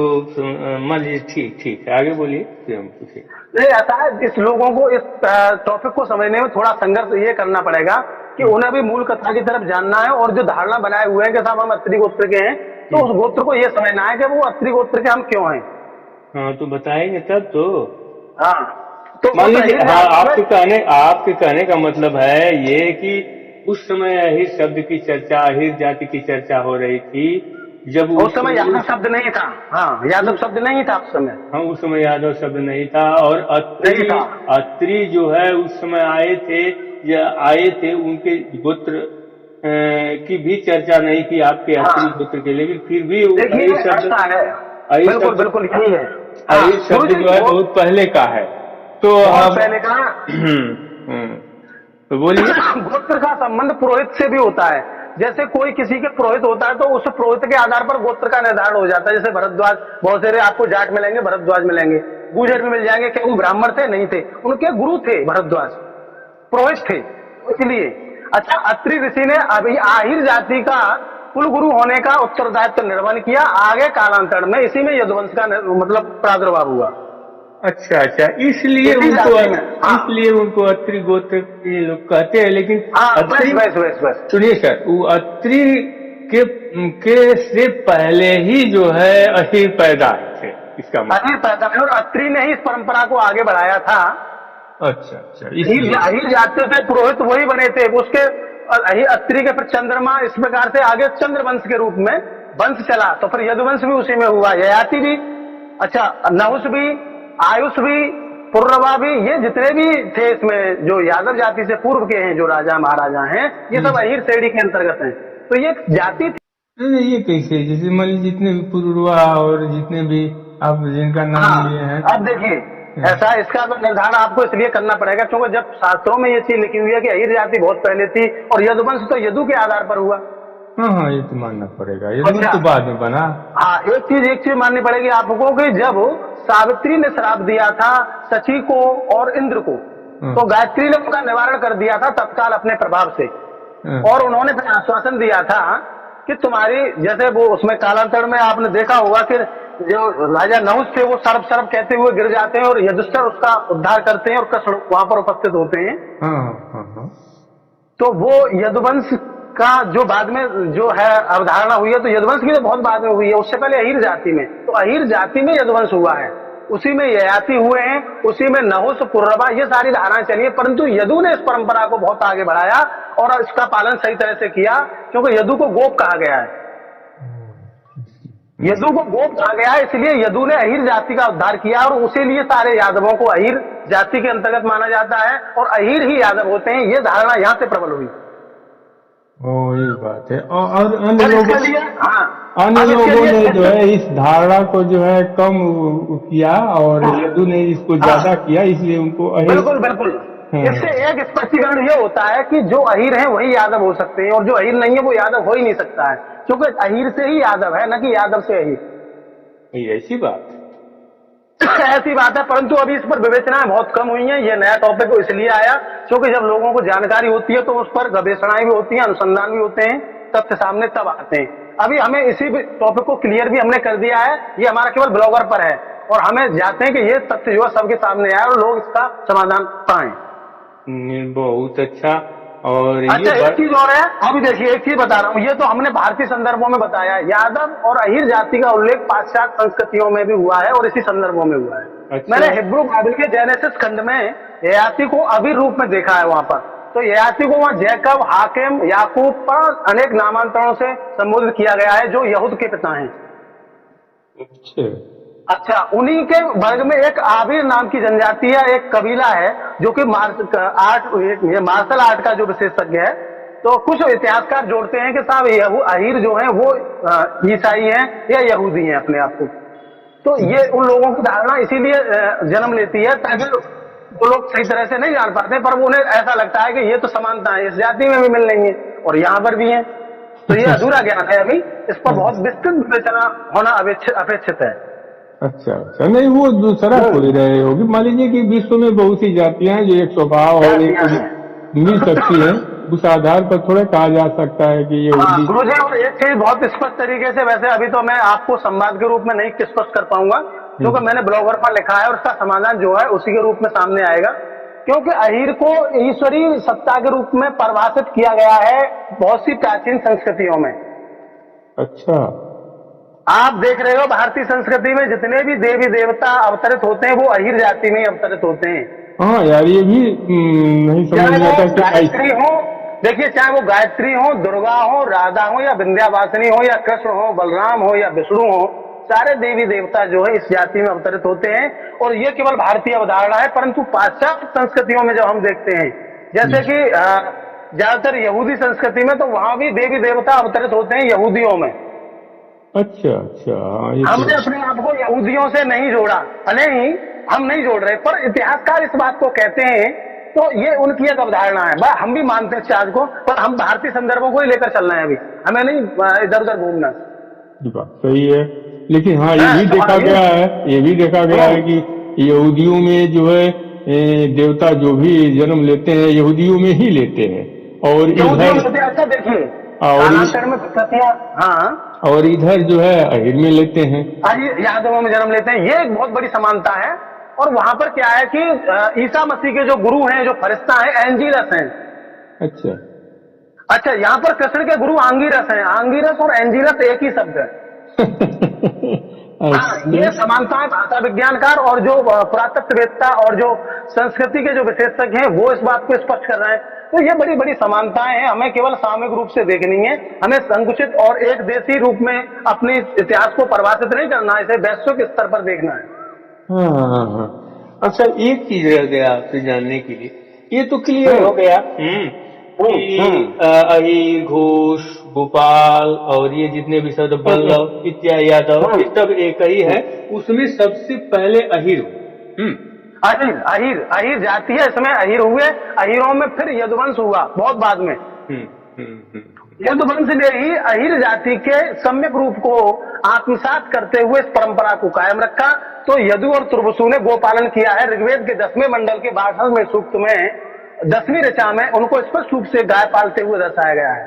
मान लीजिए, ठीक ठीक आगे बोलिए, फिर हम पूछे। नहीं ऐसा है, इस लोगों को इस टॉपिक को समझने में थोड़ा संघर्ष ये करना पड़ेगा कि उन्हें भी मूल कथा की तरफ जानना है, और जो धारणा बनाए हुए हैं कि साहब हम अत्रि गोत्र के हैं, तो उस गोत्र को ये समझना है कि वो अत्रि गोत्र के हम क्यों हैं। हाँ तो बताएंगे तब तो। हाँ तो मान लीजिए, आपके कहने का मतलब है ये कि उस समय अहीर शब्द की चर्चा, अहीर जाति की चर्चा हो रही थी, जब उस समय यादव शब्द नहीं था। हाँ यादव शब्द नहीं था उस समय। हाँ उस समय यादव शब्द नहीं था, और अत्रि जो है उस समय आए थे उनके गोत्र की भी चर्चा नहीं की आपके अत्रि गोत्र के, लेकिन फिर भी अहीर शब्द बिल्कुल यही है, अहीर शब्द जो है बहुत पहले का है, तो पहले का। तो बोलिए। गोत्र का संबंध पुरोहित से भी होता है, जैसे कोई किसी के पुरोहित होता है तो उस पुरोहित के आधार पर गोत्र का निर्धारण हो जाता है। जैसे भरद्वाज, बहुत सारे आपको जाट मिलेंगे, भरद्वाज मिलेंगे, गुर्जर भी मिल जाएंगे, क्या वो ब्राह्मण थे? नहीं थे, उनके गुरु थे भरद्वाज, पुरोहित थे, इसलिए। अच्छा, अत्रि ऋषि ने अभी आहिर जाति का कुल गुरु होने का उत्तरदायित्व निर्वहन किया, आगे कालांतर में इसी में यदुवंश का मतलब प्रादुर्भाव हुआ। अच्छा अच्छा, इसलिए उनको अत्रि गोत्र के लोग कहते हैं। लेकिन सुनिए सर, वो अत्रि के से पहले ही जो है अहीर पैदा थे, इसका मतलब अहीर पैदा है, और अत्रि ने ही इस परंपरा को आगे बढ़ाया था। अच्छा अच्छा, अहीर जाति से पुरोहित वही बने थे, उसके अत्रि के फिर चंद्रमा, इस प्रकार से आगे चंद्रवंश के रूप में वंश चला, तो फिर यदुवंश भी उसी में हुआ, ययाति भी, अच्छा नहुस भी, आयुष भी, पुररवा भी, ये जितने भी थे इसमें जो यादव जाति से पूर्व के हैं, जो राजा महाराजा हैं, ये सब अहीर श्रेणी के अंतर्गत हैं। तो ये जाति थी। ये कैसे, जैसे मान लीजिए जितने भी पुररवा और जितने भी आप जिनका नाम लिए हैं। अब देखिए ऐसा, इसका तो निर्धारण आपको इसलिए करना पड़ेगा क्योंकि जब शास्त्रों में ये चीज लिखी हुई है कि अहीर जाति बहुत पहले थी, और यदुवंश तो यदु के आधार पर हुआ। हाँ, ये तो मानना पड़ेगा, यदुवंश तो बाद में बना। हाँ, एक चीज माननी पड़ेगी आपको कि जब सावित्री ने श्राप दिया था शची को और इंद्र को, तो गायत्री ने उनका निवारण कर दिया था तत्काल अपने प्रभाव से, और उन्होंने फिर आश्वासन दिया था कि तुम्हारी, जैसे वो उसमें कालांतर में आपने देखा होगा कि जो राजा नहुस थे वो सर्व सर्व कहते हुए गिर जाते हैं, और युधिष्ठिर उसका उद्धार करते हैं, और कृष्ण वहां पर उपस्थित होते हैं। तो वो यदुवंश का जो बाद में जो है अवधारणा हुई है, तो यदुवंश की तो बहुत बाद में हुई है, उससे पहले अहीर जाति में, तो अहीर जाति में यदुवंश हुआ है, उसी में ययाति हुए हैं, उसी में नहुस, पुररवा, ये सारी धारणाएं चली है। परंतु यदु ने इस परंपरा को बहुत आगे बढ़ाया और इसका पालन सही तरह से किया, क्योंकि यदु को गोप कहा गया है। यदु को गोप कहा गया है, इसलिए यदु ने अहिर जाति का उद्धार किया और उसी लिए सारे यादवों को अहिर जाति के अंतर्गत माना जाता है और अहिर ही यादव होते हैं। ये धारणा यहाँ से प्रबल हुई। ये बात है। और अन्य और लोगों इसके लिए अन्य अब इसके लोगों लिए ने जो है इस धारणा को जो है कम किया और यदु ने इसको ज्यादा किया, इसलिए उनको अहिर। बिल्कुल बिल्कुल। इससे एक स्पष्टीकरण ये होता है कि जो अहिर है वही यादव हो सकते हैं और जो अहिर नहीं है वो यादव हो ही नहीं सकता है, क्योंकि अहिर से ही यादव है, न कि यादव से अहिर। ऐसी बात ऐसी बात है, परंतु अभी इस पर विवेचनाएं बहुत कम हुई हैं। ये नया टॉपिक इसलिए आया क्योंकि जब लोगों को जानकारी होती है तो उस पर गवेषणाएं भी होती हैं, अनुसंधान भी होते हैं, तथ्य सामने तब आते हैं। अभी हमें इसी टॉपिक को क्लियर भी हमने कर दिया है, ये हमारा केवल ब्लॉगर पर है और हमें चाहते हैं कि ये तथ्य जो है सबके सामने आए और लोग इसका समाधान पाएं। बहुत अच्छा। और अच्छा, एक चीज और है, अभी देखिए एक चीज बता रहा हूँ, ये तो हमने भारतीय संदर्भों में बताया। यादव और अहिर जाति का उल्लेख पाश्चात्य संस्कृतियों में भी हुआ है और इसी संदर्भों में हुआ है। अच्छा। मैंने हिब्रू बाइबल के जेनेसिस खंड में ययाति को अबीर रूप में देखा है वहां पर। तो ययाति को वहां जैकब, हाकिम, याकूब पर अनेक नामांतरणों से संबोधित किया गया है जो यहूद के पिता हैं। अच्छा, उन्हीं के वर्ग में एक आबिर नाम की जनजाति है, एक कबीला है जो कि मार्शल आर्ट का जो विशेषज्ञ है। तो कुछ इतिहासकार जोड़ते हैं कि साहब अहिर जो है वो ईसाई हैं या यहूदी हैं अपने आप को। तो ये उन लोगों की धारणा इसीलिए जन्म लेती है ताकि वो लोग सही तरह से नहीं जान पाते, पर उन्हें ऐसा लगता है कि ये तो समानता है, इस जाति में भी मिल रही है और यहाँ पर भी है। तो ये अधूरा ज्ञान है, अभी इस पर बहुत विस्तृत विवेचना होना अपेक्षित है। अच्छा अच्छा, नहीं वो दूसरा कोई रहे होगी। मान लीजिए कि विश्व में बहुत सी जातियां हैं जो एक स्वभाव और एक मिल सकती है, उस आधार पर थोड़ा कहा जा सकता है कि ये गुरुजी। और एक चीज बहुत स्पष्ट तरीके से, वैसे अभी तो मैं आपको संवाद के रूप में नहीं स्पष्ट कर पाऊंगा क्योंकि मैंने ब्लॉगर पर लिखा है और उसका समाधान जो है उसी के रूप में सामने आएगा। क्योंकि अहिर को ईश्वरीय सत्ता के रूप में परिभाषित किया गया है बहुत सी प्राचीन संस्कृतियों में। अच्छा, आप देख रहे हो भारतीय संस्कृति में जितने भी देवी देवता अवतरित होते हैं वो अहिर जाति में ही अवतरित होते हैं। हाँ यार, ये भी नहीं समझ में आता कि गायत्री हो, देखिए चाहे वो गायत्री हो, दुर्गा हो, राधा हो या विंध्यावासिनी हो या कृष्ण हो, बलराम हो या विष्णु हो, सारे देवी देवता जो है इस जाति में अवतरित होते हैं। और ये केवल भारतीय अवधारणा है, परंतु पाश्चात्य संस्कृतियों में जब हम देखते हैं, जैसे कि ज्यादातर यहूदी संस्कृति में, तो वहां भी देवी देवता अवतरित होते हैं यहूदियों में। अच्छा अच्छा, हमने अपने आप को यहूदियों से नहीं जोड़ा, भले ही हम नहीं जोड़ रहे, पर इतिहासकार इस बात को कहते हैं तो ये उनकी एक अवधारणा है। हम भी मानते हैं चार्ज को, पर हम भारतीय संदर्भों को ही लेकर चलना है, अभी हमें नहीं इधर उधर घूमना। बात सही है, लेकिन हाँ ये भी देखा गया है कि यहूदियों में जो है देवता जो भी जन्म लेते हैं यहूदियों में ही लेते हैं और इधर, अच्छा देखिए, और इधर जो है अहिर में लेते हैं, यादवों में जन्म लेते हैं। ये एक बहुत बड़ी समानता है। और वहां पर क्या है कि ईसा मसीह के जो गुरु हैं, जो फरिश्ता हैं, एंजीलस हैं। अच्छा, यहाँ पर कृष्ण के गुरु आंगीरस हैं। आंगीरस और एंजीलस एक ही शब्द है। ये समानता है। भाषा विज्ञानकार और जो पुरातत्ववेत्ता और जो संस्कृति के जो विशेषज्ञ हैं वो इस बात को स्पष्ट कर रहे हैं। तो ये बड़ी बड़ी समानताएं हैं, हमें केवल सामूहिक रूप से देखनी है। हमें संकुचित और एक देशी रूप में अपने इतिहास को परिभाषित नहीं करना है, इसे वैश्विक स्तर पर देखना है। हाँ। अच्छा, एक चीज रह गया आपसे जानने के लिए, ये तो क्लियर हो गया अहिर, घोष, गोपाल और ये जितने भी शब्द बल्लभ इत्यादि यादव, ये सब एक ही है। उसमें सबसे पहले अहिर अहिर जाति है, इसमें अहिर हुए। अहिरों में फिर यदुवंश हुआ बहुत बाद में। यदुवंश ने ही अहिर जाति के सम्यक रूप को आत्मसात करते हुए इस परंपरा को कायम रखा। तो यदु और तुर्वसु ने गोपालन किया है। ऋग्वेद के 10वें मंडल के 62वें सूक्त में 10वीं ऋचा में उनको स्पष्ट रूप से गाय पालते हुए दर्शाया गया है।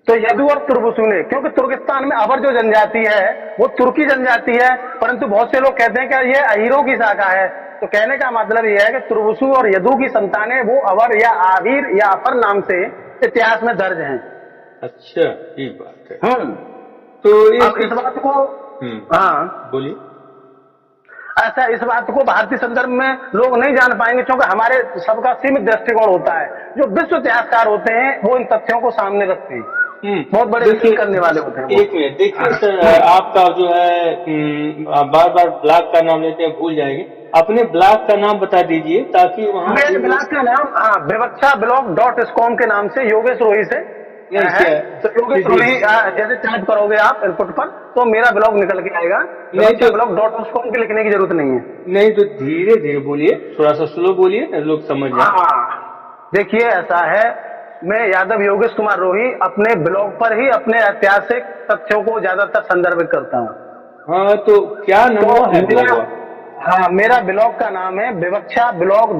तो यदु और तुर्वसु ने, क्योंकि तुर्किस्तान में अवर जो जनजाति है वो तुर्की जनजाति है, परंतु बहुत से लोग कहते हैं कि ये अहिरों की शाखा है। तो कहने का मतलब यह है कि तुर्वसु और यदु की संतानें वो अवर या आविर या अपर नाम से इतिहास में दर्ज हैं। अच्छा, ये बात है। तो इस बात को बोलिए। ऐसा इस बात को भारतीय संदर्भ में लोग नहीं जान पाएंगे क्योंकि हमारे सबका सीमित दृष्टिकोण होता है। जो विश्व इतिहासकार होते हैं वो इन तथ्यों को सामने रखते हैं। बहुत बड़े वसूल करने वाले होते हैं वो। एक मिनट देखिए सर, आपका जो है आप बार बार ब्लॉक का नाम लेते हैं, भूल जाएंगे। अपने ब्लॉक का नाम बता दीजिए ताकि वहाँ मेरे ब्लॉग का नाम विवक्षा ब्लॉग .com के नाम से योगेश रोही से है। तो योगेश रोही जैसे टाइप करोगे आप इनपुट पर तो मेरा ब्लॉग निकल के आएगा। विवक्षा ब्लॉग .com के लिखने की जरूरत नहीं है। नहीं तो धीरे धीरे बोलिए, थोड़ा सा स्लो बोलिए, लोग समझ जाए। देखिए ऐसा है, मैं यादव योगेश कुमार रोही अपने ब्लॉग पर ही अपने ऐतिहासिक तथ्यों को ज्यादातर संदर्भित करता हूँ। हाँ तो क्या नाम है ब्लॉग? हाँ मेरा ब्लॉग का नाम है विवक्षा ब्लॉग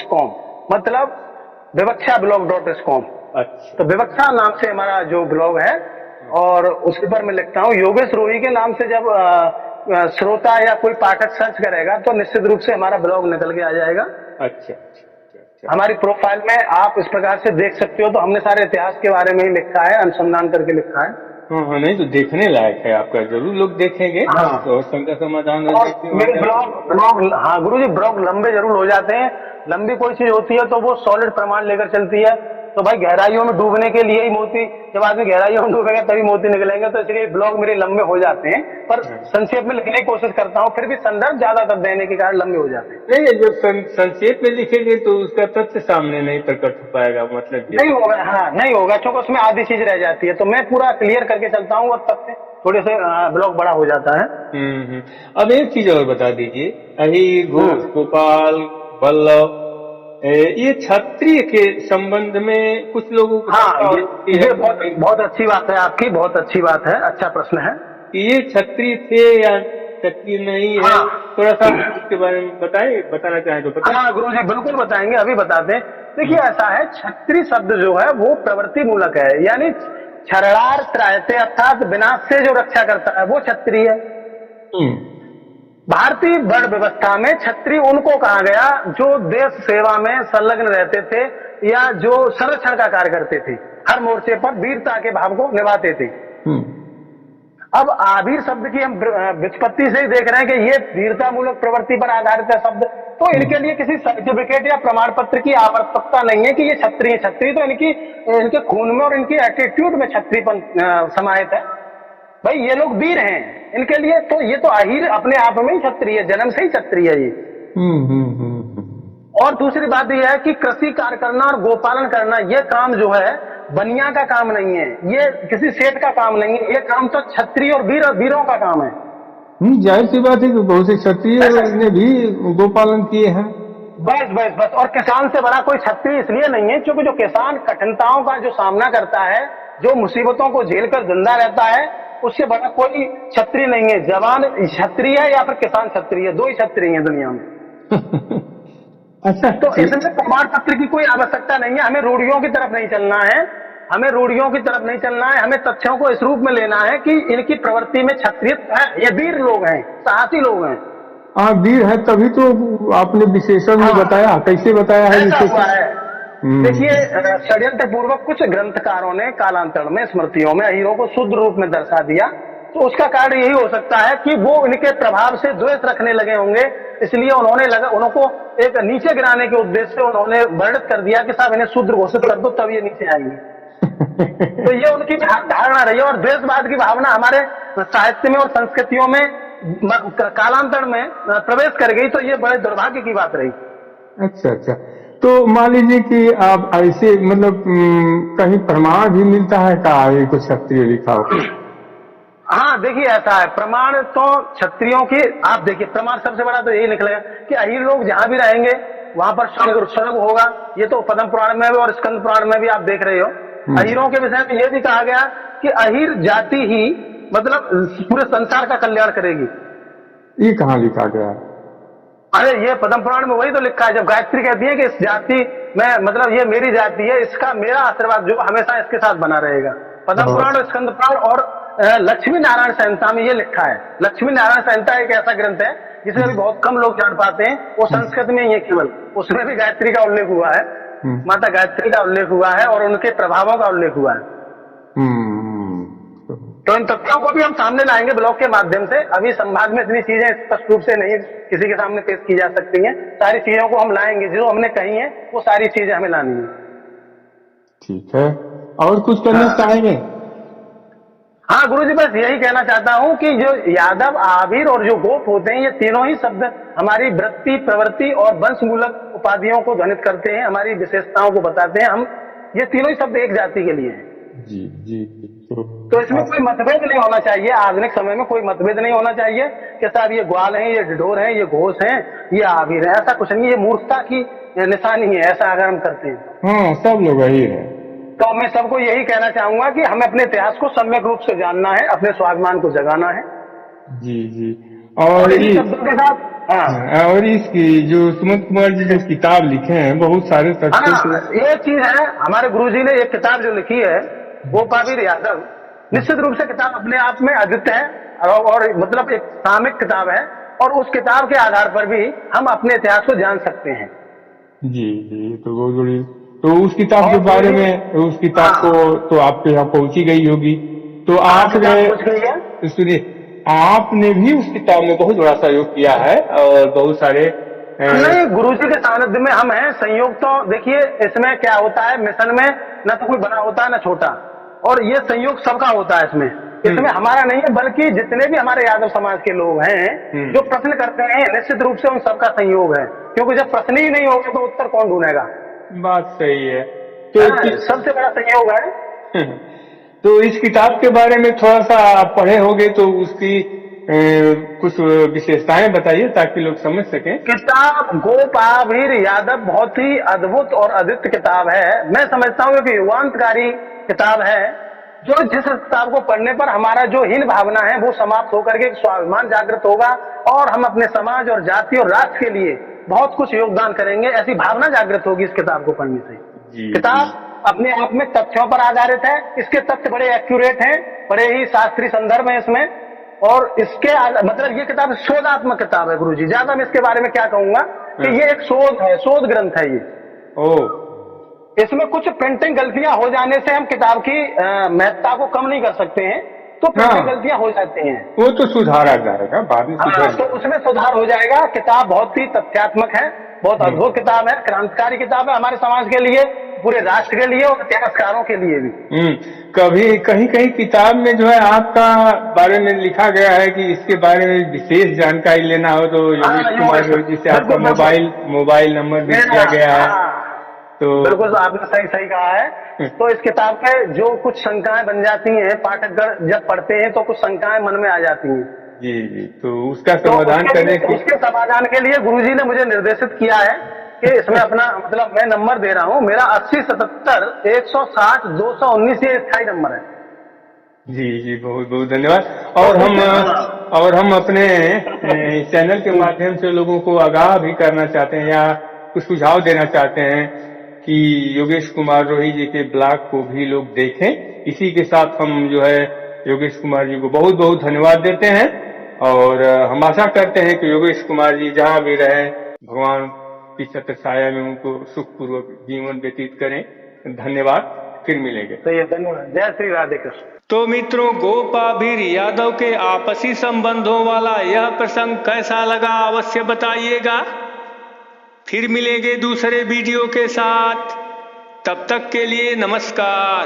.com, मतलब विवक्षा ब्लॉग .com। अच्छा, तो विवक्षा नाम से हमारा जो ब्लॉग है और उसके पर मैं लिखता हूँ। योगेश रोही के नाम से जब श्रोता या कोई पाठक सर्च करेगा तो निश्चित रूप से हमारा ब्लॉग निकल के आ जाएगा। अच्छा, हमारी प्रोफाइल में आप इस प्रकार से देख सकते हो। तो हमने सारे इतिहास के बारे में ही लिखा है, अनुसंधान करके लिखा है। हाँ नहीं तो देखने लायक है आपका, जरूर लोग देखेंगे। हाँ। तो शंका समाधान और मेरे ब्लॉग हाँ गुरु जी ब्लॉग लंबे जरूर हो जाते हैं। लंबी कोई चीज होती है तो वो सॉलिड प्रमाण लेकर चलती है। तो भाई गहराइयों में डूबने के लिए ही मोती, जब आदमी गहराइयों में डूबेगा तभी मोती निकलेंगे। तो इसलिए ब्लॉग मेरे लंबे हो जाते हैं, पर संक्षेप में लिखने की कोशिश करता हूँ। फिर भी संदर्भ ज्यादातर देने के कारण लंबे हो जाते हैं। नहीं, जब संक्षेप में लिखेंगे तो उसका तथ्य सामने नहीं प्रकट हो पाएगा, मतलब नहीं होगा। हाँ नहीं होगा, क्योंकि उसमें आधी चीज रह जाती है। तो मैं पूरा क्लियर करके चलता हूँ और तब से थोड़े से ब्लॉग बड़ा हो जाता है। अब एक चीज और बता दीजिए, अहिर, घोष, गोपाल, वल्लभ, ये क्षत्रिय के संबंध में कुछ लोगों को ये बहुत अच्छी बात है आपकी, बहुत अच्छी बात है, अच्छा प्रश्न है। ये क्षत्रिय थे या क्षत्रिय नहीं है? थोड़ा सा इसके बारे में बताना चाहें तो बताएं। हाँ गुरु जी बिल्कुल बताएंगे, अभी बताते हैं। देखिए ऐसा है, क्षत्रिय शब्द जो है वो प्रवृत्ति मूलक है, यानी क्षरणार त्रायते अर्थात विनाश से जो रक्षा करता है वो क्षत्रिय है। भारतीय वर्ण व्यवस्था में क्षत्रिय उनको कहा गया जो देश सेवा में संलग्न रहते थे या जो संरक्षण का कार्य करते थे, हर मोर्चे पर वीरता के भाव को निभाते थे। अब आभीर शब्द की हम व्युत्पत्ति से ही देख रहे हैं कि ये वीरता मूलक प्रवृत्ति पर आधारित है शब्द। तो इनके लिए किसी सर्टिफिकेट या प्रमाण पत्र की आवश्यकता नहीं है कि ये क्षत्रिय। क्षत्रिय तो इनके खून में और इनकी एटीट्यूड में क्षत्रियपन समाहित है। भाई ये लोग वीर हैं, इनके लिए तो ये तो अहीर अपने आप में ही क्षत्रिय है, जन्म से ही क्षत्रिय है ये। और दूसरी बात यह है कि कृषि कार्य करना और गोपालन करना ये काम जो है बनिया का काम नहीं है, ये किसी सेठ का काम नहीं है, ये काम तो क्षत्रिय और वीरों का काम है। जाहिर सी बात है कि बहुत से क्षत्रिय ने भी गोपालन किए हैं। बस और किसान से बड़ा कोई क्षत्रिय इसलिए नहीं है क्योंकि जो किसान कठिनताओं का जो सामना करता है, जो मुसीबतों को झेलकर जिंदा रहता है, उससे बड़ा कोई क्षत्रिय नहीं है। जवान क्षत्रिय है या फिर किसान क्षत्रिय, दो ही क्षत्रिय हैं दुनिया में। अच्छा, तो इसमें प्रमाण पत्र की कोई आवश्यकता नहीं है। हमें रूढ़ियों की तरफ नहीं चलना है, हमें तथ्यों को इस रूप में लेना है कि इनकी प्रवृत्ति में क्षत्रिय है, ये वीर लोग हैं, साहसी लोग हैं। हाँ वीर है, तभी तो आपने विशेषण में बताया, कैसे बताया है? देखिए षड्यंत्र पूर्वक कुछ ग्रंथकारों ने कालांतर में स्मृतियों में अहीरों को शुद्ध रूप में दर्शा दिया। तो उसका कारण यही हो सकता है कि वो इनके प्रभाव से द्वेष रखने लगे होंगे, इसलिए उनको एक नीचे गिराने के उद्देश्य से उन्होंने वर्णित कर दिया कि साहब इन्हें शूद्र घोषित कर दो तब ये नीचे आएंगे। तो ये उनकी धारणा रही और द्वेषवाद की भावना हमारे साहित्य में और संस्कृतियों में कालांतर में प्रवेश कर गई। तो ये बड़े दुर्भाग्य की बात रही। अच्छा, तो मान लीजिए कि आप ऐसे मतलब कहीं प्रमाण भी मिलता है का कुछ क्षत्रिय लिखा हो? हाँ देखिए ऐसा है, प्रमाण तो क्षत्रियों की आप देखिए, प्रमाण सबसे बड़ा तो यही निकलेगा कि अहीर लोग जहां भी रहेंगे वहां पर स्वर्ग होगा। ये तो पद्म पुराण में भी और स्कंद पुराण में भी आप देख रहे हो। अहीरों के विषय में यह भी कहा गया कि अहीर जाति ही मतलब पूरे संसार का कल्याण करेगी। ये कहाँ लिखा गया? अरे ये पद्म पुराण में वही तो लिखा है, जब गायत्री कहती है कि इस जाति में मतलब ये मेरी जाति है, इसका मेरा आशीर्वाद जो हमेशा इसके साथ बना रहेगा। पद्म पुराण और स्कंद पुराण और लक्ष्मी नारायण संहिता में ये लिखा है। लक्ष्मी नारायण संहिता एक ऐसा ग्रंथ है जिसे अभी बहुत कम लोग जान पाते हैं, वो संस्कृत में ही है केवल, उसमें भी गायत्री का उल्लेख हुआ है, माता गायत्री का उल्लेख हुआ है और उनके प्रभावों का उल्लेख हुआ है। तो इन तथ्यों को भी हम सामने लाएंगे ब्लॉग के माध्यम से। अभी संवाद में इतनी चीजें स्पष्ट रूप से नहीं किसी के सामने पेश की जा सकती हैं, सारी चीजों को हम लाएंगे, जो हमने कही है वो सारी चीजें हमें लानी है। ठीक है, और कुछ करना चाहेंगे? हाँ गुरुजी, बस यही कहना चाहता हूँ कि जो यादव, आबिर और जो गोप होते हैं, ये तीनों ही शब्द हमारी वृत्ति, प्रवृत्ति और वंशमूलक उपाधियों को ध्वनित करते हैं, हमारी विशेषताओं को बताते हैं। हम ये तीनों ही शब्द एक जाति के लिए हैं। जी जी। तो इसमें कोई मतभेद नहीं होना चाहिए, आधुनिक समय में कोई मतभेद नहीं होना चाहिए कि साहब ये ग्वाल हैं, ये ढिढोर हैं, ये घोष हैं, ये आबिर हैं। ऐसा कुछ नहीं, ये मूर्खता की निशानी है ऐसा अगर हम करते हैं। हाँ, सब लोग वही है। तो मैं सबको यही कहना चाहूंगा कि हमें अपने इतिहास को सम्यक रूप से जानना है, अपने स्वाभिमान को जगाना है। जी जी। और इन्हीं शब्दों के साथ, हाँ, और इसकी जो सुमंत कुमार जी जो किताब लिखे हैं, बहुत सारे तथ्यों हाँ, ये चीज है। हमारे गुरुजी ने एक किताब जो लिखी है, गोपावीर यादव, निश्चित रूप से किताब अपने आप में अद्वितीय है और मतलब एक सामयिक किताब है, और उस किताब के आधार पर भी हम अपने इतिहास को जान सकते हैं। जी जी, तो बहुत बड़ी। तो उस किताब के बारे में, उस किताब को तो आपके यहाँ पहुंची गई होगी, तो आपने, सुनिए, आपने भी उस किताब में बहुत बड़ा सहयोग किया है और बहुत सारे नहीं, गुरुजी के सानिध्य में हम हैं। संयोग तो देखिए इसमें क्या होता है, मिशन में न तो कोई बड़ा होता है न छोटा, और ये संयोग सबका होता है। इसमें हमारा नहीं है, बल्कि जितने भी हमारे यादव समाज के लोग हैं जो प्रश्न करते हैं, निश्चित रूप से उन सबका संयोग है, क्योंकि जब प्रश्न ही नहीं होगा तो उत्तर कौन ढूंढेगा। बात सही है। तो सबसे बड़ा संयोग है। तो इस किताब के बारे में थोड़ा सा आप पढ़े होंगे, तो उसकी कुछ विशेषताएं बताइए ताकि लोग समझ सकें। किताब गोपावीर यादव बहुत ही अद्भुत और अद्वितीय किताब है। मैं समझता हूँ कि युगांतकारी किताब है, जो जिस किताब को पढ़ने पर हमारा जो हीन भावना है वो समाप्त होकर के स्वाभिमान जागृत होगा, और हम अपने समाज और जाति और राष्ट्र के लिए बहुत कुछ योगदान करेंगे, ऐसी भावना जागृत होगी इस किताब को पढ़ने से। किताब अपने आप में तथ्यों पर आधारित है, इसके तथ्य बड़े एक्यूरेट हैं, बड़े ही शास्त्रीय संदर्भ है इसमें, और इसके मतलब ये किताब शोधात्मक किताब है गुरुजी। ज्यादा मैं इसके बारे में क्या कहूंगा कि ये एक शोध है, शोध ग्रंथ है ये। इसमें कुछ प्रिंटिंग गलतियां हो जाने से हम किताब की महत्ता को कम नहीं कर सकते हैं, तो प्रिंटिंग गलतियां हो जाती हैं, वो तो सुधारा जाएगा बाद में। तो उसमें सुधार हो जाएगा। किताब बहुत ही तथ्यात्मक है, बहुत अद्भुत किताब है, क्रांतिकारी किताब है हमारे समाज के लिए, पूरे राष्ट्र के लिए और इतिहासकारों के लिए भी। कभी कहीं कहीं किताब में जो है आपका बारे में लिखा गया है कि इसके बारे में विशेष जानकारी लेना हो तो योगेश कुमार जी से आपका मोबाइल नंबर भी दिया गया है। तो बिल्कुल आपने सही कहा है। तो इस किताब पे जो कुछ शंकाएं बन जाती हैं, पाठकगण जब पढ़ते हैं तो कुछ शंकाएं मन में आ जाती हैं। जी जी, तो उसका समाधान उसके समाधान के लिए गुरुजी ने मुझे निर्देशित किया है कि इसमें अपना मतलब मैं नंबर दे रहा हूँ, मेरा 8077-160-219 ये स्थायी नंबर है। जी जी, बहुत बहुत धन्यवाद। और हम अपने चैनल के माध्यम से लोगों को आगाह भी करना चाहते हैं या कुछ सुझाव देना चाहते हैं कि योगेश कुमार रोही जी के ब्लॉग को भी लोग देखें। इसी के साथ हम जो है योगेश कुमार जी को बहुत बहुत धन्यवाद देते हैं, और हम आशा करते हैं कि योगेश कुमार जी जहां भी रहे भगवान की छत्र छाया में उनको सुखपूर्वक जीवन व्यतीत करें। धन्यवाद, फिर मिलेंगे। धन्यवाद, जय श्री राधे कृष्ण। तो मित्रों, गोपावीर यादव के आपसी संबंधों वाला यह प्रसंग कैसा लगा अवश्य बताइएगा। फिर मिलेंगे दूसरे वीडियो के साथ, तब तक के लिए नमस्कार।